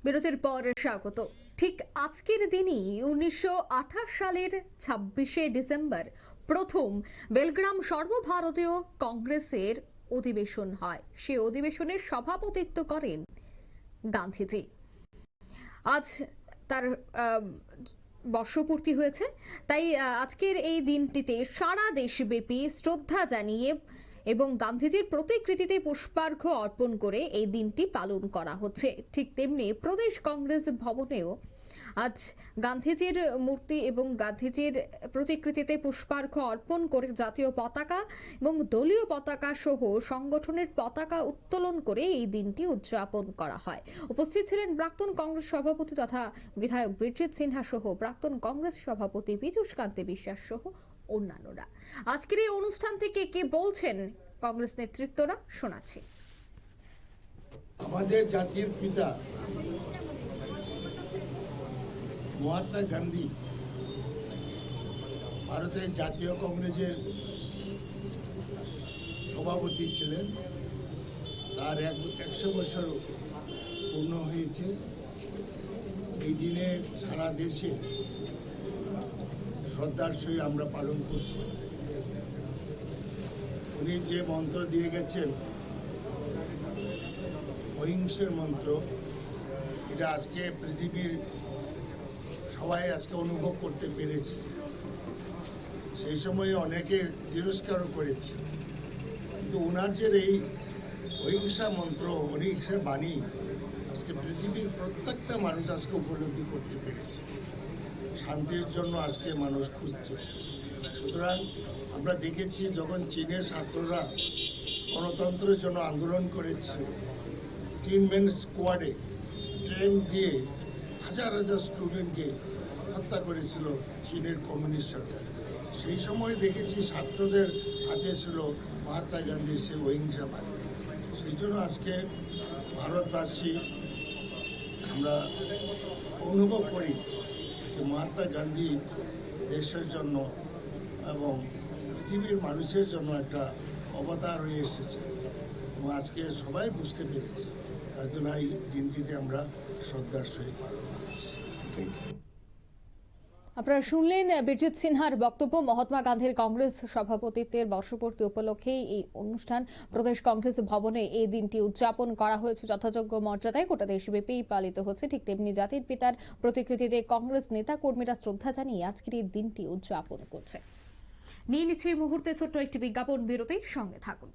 বিরতির পর স্বাগত। ঠিক আজকের দিনই 1928 সালের 26শে ডিসেম্বর প্রথম বেলগ্রাম সর্বভারতীয় কংগ্রেসের অধিবেশন হয়। সেই অধিবেশনের সভাপতিত্ব করেন গান্ধীজি। আজ তার বর্ষপূর্তি হয়েছে, তাই আজকের এই দিনটিতে সারা দেশব্যাপী শ্রদ্ধা জানিয়ে এবং গান্ধীজির প্রতিকৃতিতে পুষ্পার্ঘ্য অর্পণ করে এই দিনটি পালন করা হচ্ছে। ঠিক তেমনি প্রদেশ কংগ্রেস ভবনেও আজ গান্ধীজির মূর্তি এবং গান্ধীজির প্রতিকৃতিতে পুষ্পার্ঘ্য অর্পণ করে জাতীয় পতাকা এবং দলীয় পতাকা সহ সংগঠনের পতাকা উত্তোলন করে এই দিনটি উদযাপন করা হয়। উপস্থিত ছিলেন প্রাক্তন কংগ্রেস সভাপতি তথা বিধায়ক বীরজিৎ সিনহা সহ প্রাক্তন কংগ্রেস সভাপতি পীযূষ কান্তি বিশ্বাস সহ অন্যান্যরা। আজকের এই অনুষ্ঠান থেকে কে বলছেন কংগ্রেস নেতৃত্বরা, শোনাচ্ছি। আমাদের জাতির পিতা মহাত্মা গান্ধী ভারতের জাতীয় কংগ্রেসের সভাপতি ছিলেন। তার 100 বছর পূর্ণ হয়েছে। এই দিনে সারা দেশে শ্রদ্ধার সহিত আমরা পালন করছি। উনি যে মন্ত্র দিয়ে গেছেন, অহিংসার মন্ত্র, এটা আজকে পৃথিবীর সবাই আজকে অনুভব করতে পেরেছে। সেই সময়ে অনেকে তিরস্কারও করেছে, কিন্তু ওনার যে এই অহিংসা মন্ত্র, অহিংসা বাণী আজকে পৃথিবীর প্রত্যেকটা মানুষ আজকে উপলব্ধি করতে পেরেছে। শান্তির জন্য আজকে মানুষ খুঁজছে। সুতরাং আমরা দেখেছি যখন চীনের ছাত্ররা গণতন্ত্রের জন্য আন্দোলন করেছিল, 3 ম্যান স্কোয়াডে ট্রেন দিয়ে হাজার হাজার স্টুডেন্টকে হত্যা করেছিল চীনের কমিউনিস্ট সরকার। সেই সময় দেখেছি ছাত্রদের হাতে ছিল মহাত্মা গান্ধীর সেই অহিংসা বাণী। সেই জন্য আজকে ভারতবাসী আমরা অনুভব করি যে মহাত্মা গান্ধী দেশের জন্য এবং পৃথিবীর মানুষের জন্য একটা অবতার হয়ে এসেছে এবং আজকে সবাই বুঝতে পেরেছে। তার জন্য এই দিনটিতে আমরা শ্রদ্ধার সহিত পালন করছি। আপনারা শুনলেন বীরজিৎ সিনহার বক্তব্য। মহাত্মা গান্ধীর কংগ্রেস সভাপতিত্বের বর্ষপূর্তি উপলক্ষে এই অনুষ্ঠান প্রদেশ কংগ্রেস ভবনে এই দিনটি উদযাপন করা হয়েছে যথাযোগ্য মর্যাদায়। গোটা দেশব্যাপী পালিত হচ্ছে। ঠিক তেমনি জাতির পিতার প্রতিকৃতিতে কংগ্রেস নেতা কর্মীরা শ্রদ্ধা জানিয়ে আজকের এই দিনটি উদযাপন করছে। নিয়ে নিচ্ছে এই মুহূর্তে ছোট্ট একটি বিজ্ঞাপন বিরতি, সঙ্গে থাকুন।